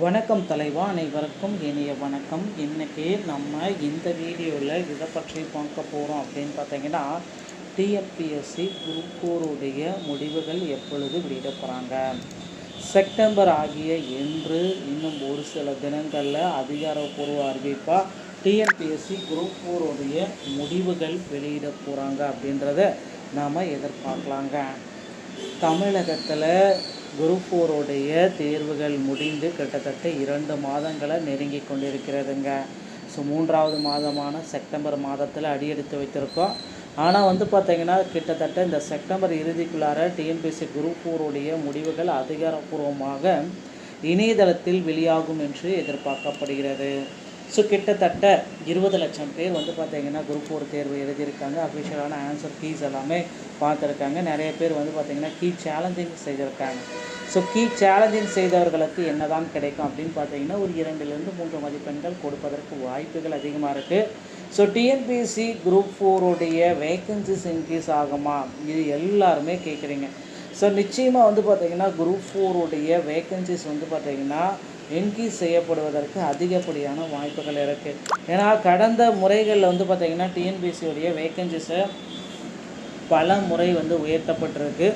வணக்கம் தலைவா, அனைவருக்கும் இனிய வணக்கம். இன்றைக்கி நம்ம இந்த வீடியோவில் இதை பற்றி பார்க்க போகிறோம் அப்படின்னு பார்த்தீங்கன்னா, டிஎன்பிஎஸ்சி குரூப் 4 முடிவுகள் எப்பொழுது வெளியிட போகிறாங்க, செப்டம்பர் ஆகிய இன்று இன்னும் ஒரு சில தினங்களில் அதிகாரப்பூர்வ அறிவிப்பாக டிஎன்பிஎஸ்சி குரூப் 4 முடிவுகள் வெளியிட போகிறாங்க அப்படின்றத நாம் எதிர்பார்க்கலாங்க. தமிழகத்தில் குரூப் 4 தேர்வுகள் முடிந்து கிட்டத்தட்ட 2 மாதங்களை நெருங்கி கொண்டிருக்கிறதுங்க. ஸோ 3வது மாதமான செப்டம்பர் மாதத்தில் அடியெடுத்து வைத்திருக்கோம். ஆனால் பார்த்திங்கன்னா கிட்டத்தட்ட இந்த செப்டம்பர் இறுதிக்குள்ளார டிஎன்பிஎஸ்சி குரூப் 4 முடிவுகள் அதிகாரப்பூர்வமாக இணையதளத்தில் வெளியாகும் என்று எதிர்பார்க்கப்படுகிறது. ஸோ கிட்டத்தட்ட 20 லட்சம் பேர் பார்த்திங்கன்னா குரூப் 4 தேர்வு எழுதியிருக்காங்க. அஃபிஷியலான ஆன்சர் கீஸ் எல்லாமே பார்த்துருக்காங்க. நிறைய பேர் பார்த்திங்கன்னா கீ சேலஞ்சிங் செய்திருக்காங்க. ஸோ கீ சேலஞ்சிங் செய்தவர்களுக்கு என்ன தான் கிடைக்கும் அப்படின்னு பார்த்தீங்கன்னா, ஒரு 2லிருந்து 3 மதிப்பெண்கள் கொடுப்பதற்கு வாய்ப்புகள் அதிகமாக இருக்குது. So TNPSC group 4 vacancies increase ஆகுமா, இது எல்லாருமே கேட்குறீங்க. ஸோ நிச்சயமாக பார்த்திங்கன்னா குரூப் 4 வேக்கன்சிஸ் பார்த்திங்கன்னா இன்க்ரீஸ் செய்யப்படுவதற்கு அதிகப்படியான வாய்ப்புகள் இருக்குது. ஏன்னா கடந்த முறைகளில் பார்த்திங்கன்னா டிஎன்பிஎஸ்சியோடைய வேக்கன்சிஸை பல முறை உயர்த்தப்பட்டிருக்கு,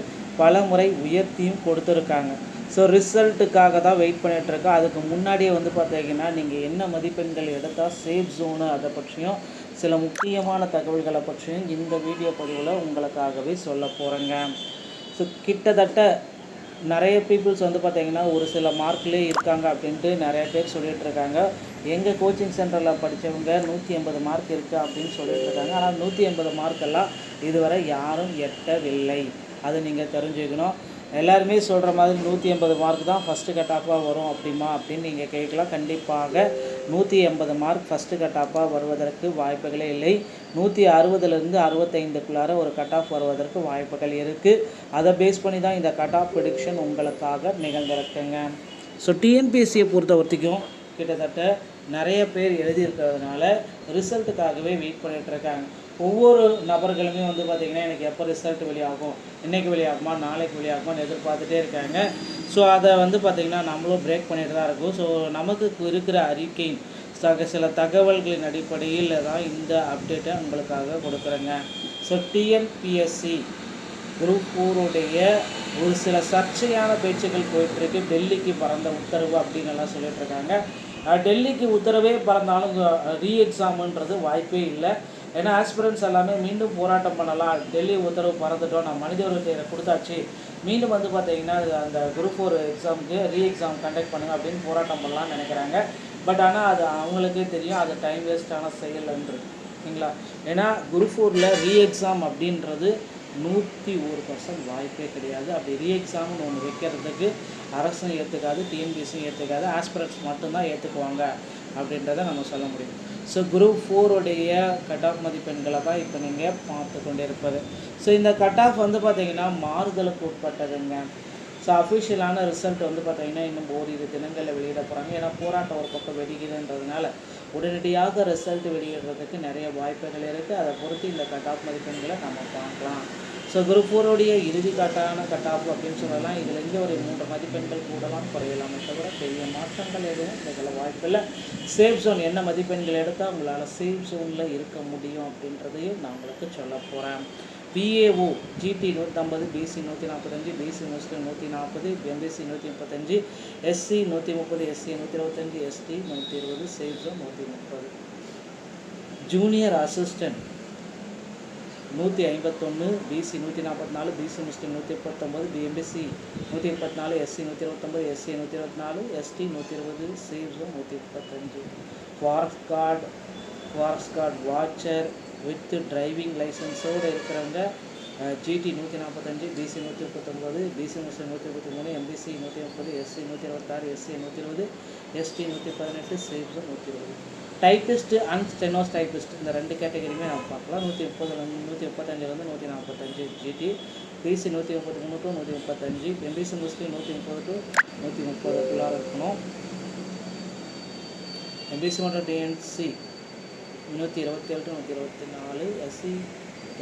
பல முறை உயர்த்தியும் கொடுத்துருக்காங்க. ஸோ ரிசல்ட்டுக்காக தான் வெயிட் பண்ணிகிட்ருக்கோம். அதுக்கு முன்னாடியே பார்த்திங்கன்னா நீங்கள் என்ன மதிப்பெண்கள் எடுத்தால் சேஃப் ஜோனு, அதை பற்றியும் சில முக்கியமான தகவல்களை பற்றியும் இந்த வீடியோ பதிவில் உங்களுக்காகவே சொல்ல போகிறேங்க. ஸோ கிட்டத்தட்ட நிறைய பீப்புள்ஸ் பார்த்திங்கன்னா ஒரு சில மார்க்லேயே இருக்காங்க அப்படின்ட்டு நிறைய பேர் சொல்லிகிட்ருக்காங்க. எங்கள் கோச்சிங் சென்டரில் படித்தவங்க 180 மார்க் இருக்குது அப்படின்னு சொல்லிகிட்ருக்காங்க. ஆனால் 180 மார்க்கெல்லாம் இதுவரை யாரும் எட்டவில்லை, அது நீங்கள் தெரிஞ்சுக்கணும். எல்லாருமே சொல்கிற மாதிரி 180 மார்க் தான் ஃபஸ்ட்டு கட் ஆஃபாக வரும் அப்படின்னு நீங்கள் கேட்கலாம். கண்டிப்பாக 180 மார்க் ஃபஸ்ட்டு கட் ஆஃபாக வருவதற்கு வாய்ப்புகளே இல்லை. 160லேருந்து 65க்குள்ளார ஒரு கட் ஆஃப் வருவதற்கு வாய்ப்புகள் இருக்குது. அதை பேஸ் பண்ணி தான் இந்த கட் ஆஃப் ப்ரெடிக்ஷன் உங்களுக்காக நிகழ்ந்திருக்குங்க. ஸோ டிஎன்பிஎஸ்சியை பொறுத்த வரைக்கும் கிட்டத்தட்ட நிறைய பேர் எழுதியிருக்கிறதுனால ரிசல்ட்டுக்காகவே வெயிட் பண்ணிகிட்ருக்காங்க. ஒவ்வொரு நபர்களுமே பார்த்திங்கன்னா எனக்கு எப்போ ரிசல்ட் வெளியாகும், இன்றைக்கி வெளியாகுமா, நாளைக்கு வெளியாகுமான்னு எதிர்பார்த்துட்டே இருக்காங்க. ஸோ அதை பார்த்திங்கன்னா நம்மளும் பிரேக் பண்ணிட்டு தான் இருக்கும். ஸோ நமக்கு இருக்கிற அறிக்கை சில தகவல்களின் அடிப்படையில் தான் இந்த அப்டேட்டை உங்களுக்காக கொடுக்குறேங்க. ஸோ டிஎன்பிஎஸ்சி குரூப் 4 ஒரு சில சர்ச்சையான பேச்சுக்கள் போயிட்டுருக்கு. டெல்லிக்கு பறந்த உத்தரவு அப்படின்னு எல்லாம் சொல்லிகிட்ருக்காங்க. டெல்லிக்கு உத்தரவே பறந்தாலும் ரீஎக்ஸாமுன்றது வாய்ப்பே இல்லை. ஏன்னா ஆஸ்பிரன்ஸ் எல்லாமே மீண்டும் போராட்டம் பண்ணலாம். டெல்லி உத்தரவு பறந்துட்டோம், நான் மனித உரிமை கொடுத்தாச்சு, மீண்டும் பார்த்திங்கன்னா அந்த குரூப் 4 எக்ஸாமுக்கு ரீஎக்ஸாம் கண்டக்ட் பண்ணுங்க அப்படின்னு போராட்டம் பண்ணலான்னு நினைக்கிறாங்க. பட் ஆனால் அது அவங்களுக்கே தெரியும், அது டைம் வேஸ்டான செயல்ன்றது சரிங்களா. ஏன்னா குரூப் 4 ரீஎக்ஸாம் அப்படின்றது 101% வாய்ப்பே கிடையாது. அப்படி ரீஎக்ஸாம்னு ஒன்று வைக்கிறதுக்கு அரசும் ஏற்றுக்காது, டிஎன்பிஎஸ்சியும் ஏற்றுக்காது, ஆஸ்பிரன்ஸ் மட்டும்தான் ஏற்றுக்குவாங்க அப்படின்றத நம்ம சொல்ல முடியும். ஸோ குரூப் 4 கட் ஆஃப் மதிப்பெண்களை தான் இப்போ நீங்கள் பார்த்து கொண்டு இருப்பது. ஸோ இந்த கட் ஆஃப் பார்த்திங்கன்னா மாறுதலுக்கு உட்பட்டதுங்க. ஸோ அஃபிஷியலான ரிசல்ட் பார்த்திங்கன்னா இன்னும் ஓரிரு தினங்களில் வெளியிட போகிறாங்க. ஏன்னா போராட்டம் ஒரு பக்கம் வெடிக்குதுன்றதுனால உடனடியாக ரிசல்ட் வெளியிடுறதுக்கு நிறைய வாய்ப்புகள் இருக்குது. அதை பொறுத்து இந்த கட் ஆஃப் மதிப்பெண்களை நம்ம பார்க்கலாம். ஸோ குரூப் 4 இறுதி கட் ஆஃப் அப்படின்னு சொல்லலாம். இதில் இங்கே ஒரு 3 மதிப்பெண்கள் கூடலாம் குறையலாமே தவிர பெரிய மாற்றங்கள் எதுவும் இதில் வாய்ப்பில்லை. சேஃப் ஜோன் என்ன மதிப்பெண்கள் எடுத்தால் உங்களால் சேஃப் ஜோனில் இருக்க முடியும் அப்படின்றதையும் நான் உங்களுக்கு சொல்ல போகிறேன். BAO GT 150, BC 145, BC Muslim 140, MBC 135, SC 130, SC 125, ST 120, safe zone 130. Junior assistant 151, BC 144, BC Muslim 119, BMBC 134, SC 129, SC 124, ST 120, safe zone 135. Forest guard watcher with driving லைசன்ஸோடு இருக்கிறவங்க GT 145, BC 139, BC Muslim 123, MBC 130, SC 126, SC 120, ST 118, safe zone 120. Typist and stenos typist இந்த 2 கேட்டகரியுமே நம்ம பார்க்கலாம். 135 145 GT, BC 133 to 135, MBC முஸ்லிம் 130 to 130 இருக்கணும். MBC மற்றும் DNC 127 to 124,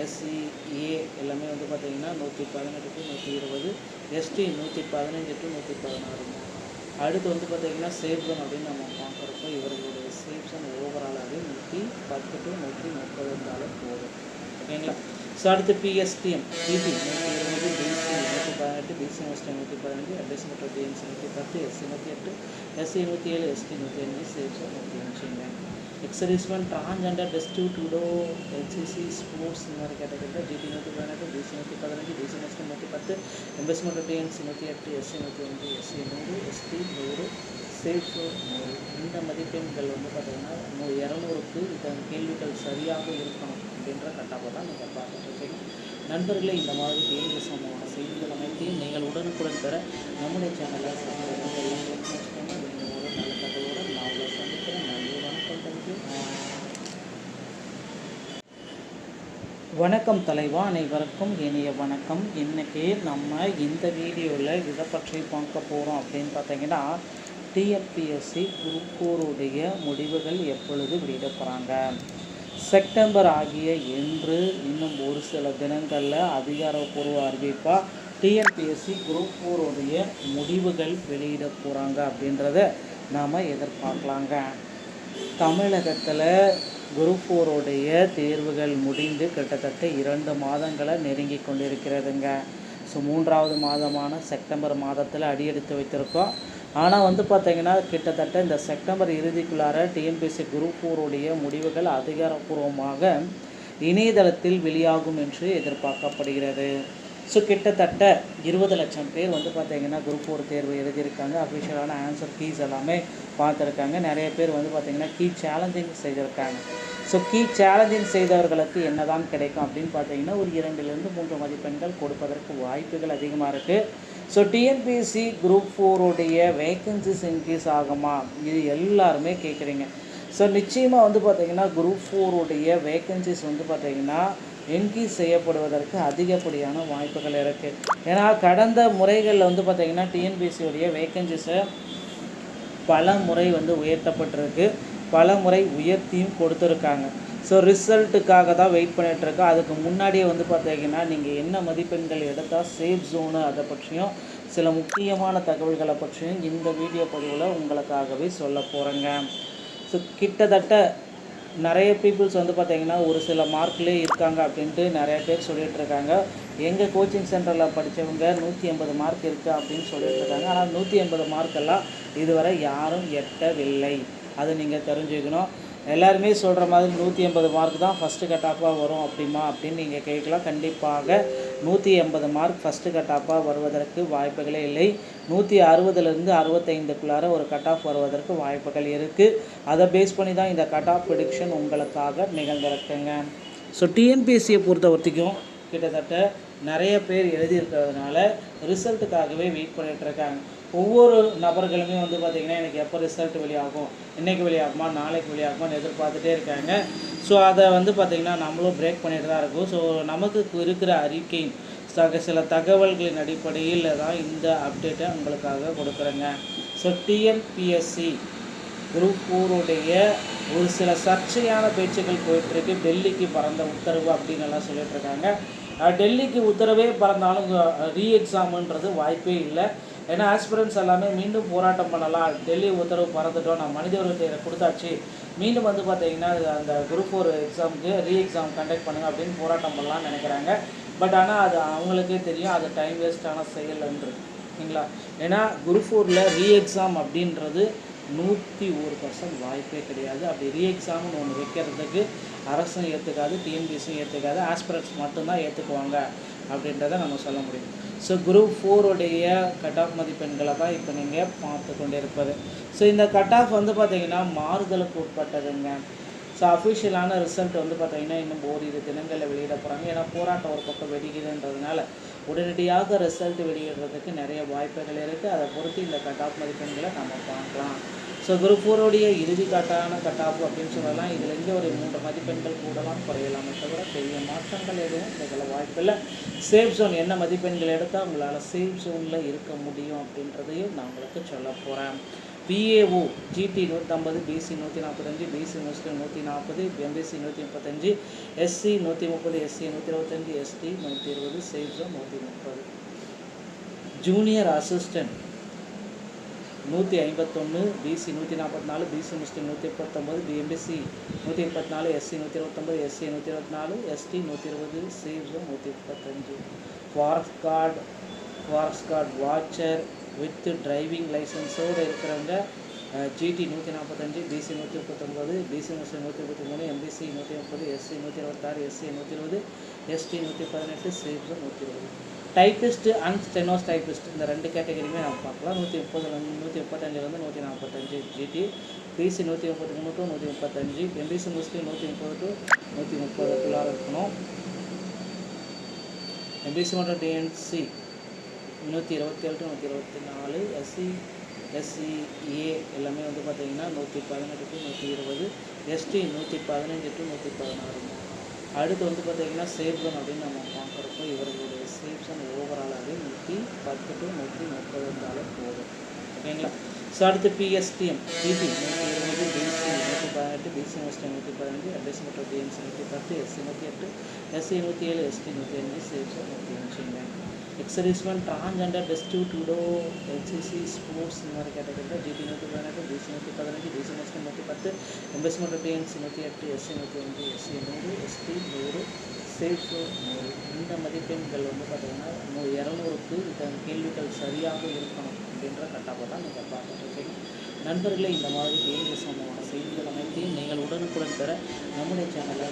SCA எல்லாமே பார்த்திங்கன்னா 118 to 120, எஸ்டி 115 to 116. அடுத்து வந்து பார்த்திங்கன்னா சேஃப் ஜோன் அப்படின்னு நம்ம பார்க்குறப்போ இவர்களுடைய சேஃப் ஜோன் ஓவராலாகவே 110 to 130 இருந்தாலும் போதும். ஓகேங்களா. ஸோ அடுத்து PSTM PP 120, BC 118, BC must 115, SC மற்றும் DNC 110, SC 108, SC 107, ST 105, safe zone 105ங்க. Ex serviceman transgender destitute widow LCC sports இந்த மாதிரி கேட்டகரியில் GT 118, BC 115, BC must 110, MBC மற்றும் DNC 108, SC 105, SC 100, ST 100, safe zone 100. இந்த மதிப்பெண்கள் வந்து பார்த்திங்கன்னா 200க்கு இதன் கேள்விகள் சரியாக இருக்கணும் அப்படின்ற கட்டாக தான் நீங்கள் பார்த்துட்டு இருக்கீங்க. நண்பர்களே, இந்த மாதிரி கேள்வி சம்பந்தமான செய்திகள் அனைத்தையும் நீங்கள் உடனுக்குடன் பெற நம்முடைய சேனலை வச்சுக்கோங்க. நீங்கள் ஒரு நல்ல தகவலோடு நான் உங்களை சந்திக்கிறேன். நன்றி, வணக்கம், தேங்க்யூ. வணக்கம் தலைவா, அனைவருக்கும் இனிய வணக்கம். இன்றைக்கி நம்ம இந்த வீடியோவில் இதை பற்றி பார்க்க போகிறோம் அப்படின்னு பார்த்தீங்கன்னா, டிஎன்பிஎஸ்சி குரூப் 4 முடிவுகள் எப்பொழுது வெளியிட போகிறாங்க. செப்டம்பர் ஆகிய இன்று இன்னும் ஒரு சில தினங்களில் அதிகாரப்பூர்வ அறிவிப்பாக டிஎன்பிஎஸ்சி குரூப் 4 முடிவுகள் வெளியிட போகிறாங்க அப்படின்றத நாம் எதிர்பார்க்கலாங்க. தமிழகத்தில் குரூப் 4 தேர்வுகள் முடிந்து கிட்டத்தட்ட 2 மாதங்களை நெருங்கி கொண்டிருக்கிறதுங்க. ஸோ 3வது மாதமான செப்டம்பர் மாதத்தில் அடியெடுத்து வைத்திருக்கோம். ஆனால் வந்து பார்த்திங்கன்னா கிட்டத்தட்ட இந்த செப்டம்பர் இறுதிக்குள்ளார டிஎன்பிஎஸ்சி குரூப் 4 முடிவுகள் அதிகாரப்பூர்வமாக இணையதளத்தில் வெளியாகும் என்று எதிர்பார்க்கப்படுகிறது. ஸோ கிட்டத்தட்ட 20 லட்சம் பேர் வந்து பார்த்திங்கன்னா குரூப் 4 தேர்வு எழுதியிருக்காங்க. அஃபிஷியலான ஆன்சர் கீஸ் எல்லாமே பார்த்துருக்காங்க. நிறைய பேர் வந்து பார்த்திங்கன்னா கீ சேலஞ்சிங் செய்திருக்காங்க. ஸோ கீ சேலஞ்சிங் செய்தவர்களுக்கு என்ன தான் கிடைக்கும் அப்படின்னு பார்த்தீங்கன்னா ஒரு 2லிருந்து 3 மதிப்பெண்கள் கொடுப்பதற்கு வாய்ப்புகள் அதிகமாக இருக்குது. So TNPSC group 4 vacancies increase ஆகுமா, இது எல்லாருமே கேட்குறீங்க. ஸோ நிச்சயமாக வந்து பார்த்திங்கன்னா குரூப் 4 வேக்கன்சிஸ் வந்து பார்த்திங்கன்னா இன்க்ரீஸ் செய்யப்படுவதற்கு அதிகப்படியான வாய்ப்புகள் இருக்குது. ஏன்னா கடந்த முறைகளில் வந்து பார்த்திங்கன்னா டிஎன்பிஎஸ்சியோடைய வேக்கன்சிஸை பல முறை வந்து உயர்த்தப்பட்டிருக்கு, பல முறை உயர்த்தியும் கொடுத்துருக்காங்க. ஸோ ரிசல்ட்டுக்காக தான் வெயிட் பண்ணிகிட்ருக்கோம். அதுக்கு முன்னாடியே வந்து பார்த்திங்கன்னா நீங்கள் என்ன மதிப்பெண்கள் எடுத்தால் சேஃப் ஜோனு அதை பற்றியும் சில முக்கியமான தகவல்களை பற்றியும் இந்த வீடியோ பதிவில் உங்களுக்காகவே சொல்ல போகிறேங்க. ஸோ கிட்டத்தட்ட நிறைய பீப்புள்ஸ் வந்து பார்த்திங்கன்னா ஒரு சில மார்க்லேயே இருக்காங்க அப்படின்ட்டு நிறைய பேர் சொல்லிகிட்ருக்காங்க. எங்கள் கோச்சிங் சென்டரில் படித்தவங்க 180 மார்க் இருக்குது அப்படின்னு சொல்லிகிட்ருக்காங்க. ஆனால் 180 மார்க்கெல்லாம் இதுவரை யாரும் எட்டவில்லை. அது நீங்கள் தெரிஞ்சுக்கணும். எல்லாருமே சொல்கிற மாதிரி 180 மார்க் தான் ஃபஸ்ட்டு கட் ஆஃபாக வரும் அப்படிமா அப்படின்னு நீங்கள் கேட்கலாம். கண்டிப்பாக 180 மார்க் ஃபஸ்ட்டு கட் ஆஃபாக வருவதற்கு வாய்ப்புகளே இல்லை. 160லேருந்து 65க்குள்ளார ஒரு கட் ஆஃப் வருவதற்கு வாய்ப்புகள் இருக்குது. அதை பேஸ் பண்ணி தான் இந்த கட் ஆஃப் ப்ரெடிக்ஷன் உங்களுக்காக நிகழ்ந்திருக்குங்க. ஸோ டிஎன்பிஎஸ்சியை பொறுத்த வரைக்கும் கிட்டத்தட்ட நிறைய பேர் எழுதியிருக்கிறதுனால ரிசல்ட்டுக்காகவே வெயிட் பண்ணிகிட்ருக்காங்க. ஒவ்வொரு நபர்களுமே வந்து பார்த்திங்கன்னா எனக்கு எப்போ ரிசல்ட் வெளியாகும், இன்றைக்கி வெளியாகுமா, நாளைக்கு வெளியாகுமான்னு எதிர்பார்த்துட்டே இருக்காங்க. ஸோ அதை வந்து பார்த்திங்கன்னா நம்மளும் பிரேக் பண்ணிட்டு தான் இருக்கும். ஸோ நமக்கு இருக்கிற அறிக்கையின் சில தகவல்களின் அடிப்படையில் தான் இந்த அப்டேட்டை உங்களுக்காக கொடுக்குறேங்க. ஸோ டிஎன்பிஎஸ்சி குரூப் 4 ஒரு சில சர்ச்சையான பேச்சுக்கள் போயிட்டுருக்கு. டெல்லிக்கு பறந்த உத்தரவு அப்படின்னு எல்லாம் சொல்லிகிட்ருக்காங்க. டெல்லிக்கு உத்தரவே பறந்தாலும் ரீஎக்ஸாமுன்றது வாய்ப்பே இல்லை. ஏன்னா ஆஸ்பிரன்ஸ் எல்லாமே மீண்டும் போராட்டம் பண்ணலாம். டெல்லி உத்தரவு பறந்துட்டோம், நம்ம மனித உரிமை கொடுத்தாச்சு, மீண்டும் வந்து பார்த்திங்கன்னா அந்த குரூப் 4 எக்ஸாமுக்கு ரீஎக்ஸாம் கண்டக்ட் பண்ணுங்கள் அப்படின்னு போராட்டம் பண்ணலாம்னு நினைக்கிறாங்க. பட் ஆனால் அது அவங்களுக்கே தெரியும் அது டைம் வேஸ்டான செயல் என்று சரிங்களா. ஏன்னா குரூப் 4 ரீஎக்ஸாம் அப்படின்றது 101% வாய்ப்பே கிடையாது. அப்படி ரீஎக்ஸாம்னு ஒன்று வைக்கிறதுக்கு அரசும் ஏற்றுக்காது, டிஎன்பிஎஸ்சியும் ஏற்றுக்காது, ஆஸ்பிரன்ஸ் மட்டும்தான் ஏற்றுக்குவாங்க அப்படின்றத நம்ம சொல்ல முடியும். ஸோ குரூப் 4 கட் ஆஃப் மதிப்பெண்களை தான் இப்போ நீங்கள் பார்த்து கொண்டு இருப்பது. ஸோ இந்த கட் ஆஃப் வந்து பார்த்திங்கன்னா மாறுதலுக்கு உட்பட்டதுங்க. ஸோ அஃபிஷியலான ரிசல்ட் வந்து பார்த்திங்கன்னா இன்னும் ஓரிரு தினங்களில் வெளியிட போகிறாங்க. ஏன்னா போராட்டம் ஒரு பக்கம் வெடிக்குதுன்றதுனால உடனடியாக ரிசல்ட் வெளியிடுறதுக்கு நிறைய வாய்ப்புகள் இருக்குது. அதை பொறுத்து இந்த கட் ஆஃப் மதிப்பெண்களை நம்ம பார்க்கலாம். ஸோ குரூப் 4 இறுதி கட்டான கட் ஆஃப் அப்படின்னு சொல்லலாம். இதுலேருந்து ஒரு 3 மதிப்பெண்கள் கூடலாம் குறையலாமே தவிர பெரிய மாற்றங்கள் எதுவும் இதில் வாய்ப்பில்லை. சேஃப் ஜோன் என்ன மதிப்பெண்கள் எடுத்தால் உங்களால் சேஃப் ஜோனில் இருக்க முடியும் அப்படின்றதையும் நான் உங்களுக்கு சொல்ல போகிறேன். BAO GT 150, BC 145, BC Muslim 140, MBC 135, SC 130, SC 125, ST 120, safe zone 130. Junior assistant 151, BC 144, BC Muslim 139, MBC 134, SC 129, SC 124, ST 120, CM 135. Forest guard watcher with driving லைசன்ஸோடு இருக்கிறவங்க GT 145, BC 139, BC Muslim 123, MBC 130, SC 126, SC 120, ST 118, CM 120. Typist and stenos typist இந்த 2 கேட்டகரியுமே நம்ம பார்க்கலாம். 135 145 GT, BC 133 to 135, MBC முஸ்லீம் 130 to 130 இருக்கணும். MBC மற்றும் DNC 127 to 124, SCA எல்லாமே வந்து பார்த்திங்கன்னா 118 to 120, எஸ்டி 115 to 116. அடுத்து வந்து பார்த்திங்கன்னா சேவ்சன் அப்படின்னு நம்ம பார்க்குறப்போ இவர்களுடைய சேவ்சன் ஓவராலாகவே 110 to 130 இருந்தாலும் போதும். ஓகேங்களா? ஸோ அடுத்து PSTM PP 120, BC 118, BC Muslim 115, MBC மற்றும் டிஎன்சி 110, எஸ்சி 108, எஸ்சி 107, எஸ்டி 105, சேவ்சன் 105. எக்ஸர்வீஸ்மேன் டிரான்ஜெண்டர் டெஸ்டிடியூடோ எல்சிசி ஸ்போர்ட்ஸ் இந்த மாதிரி கேட்டகரியில் GT 118, BC 115, BC Muslim 110, MBC மற்றும் டிஎன்சி 108, எஸ்சி 105, எஸ்சி 100, எஸ்டி 100, சேவ்ஸோ 100. இந்த மதிப்பெண்கள் வந்து பார்த்திங்கன்னா 200க்கு இதன் கேள்விகள் சரியாக இருக்கணும் அப்படின்ற கட்டாக தான் நீங்கள் பார்த்துட்டு நண்பர்களே. இந்த மாதிரி கேள்வி சம்பந்தமான செய்திகள் அனைத்தையும் நீங்கள் உடனுக்குடன் பெற நம்முடைய சேனலை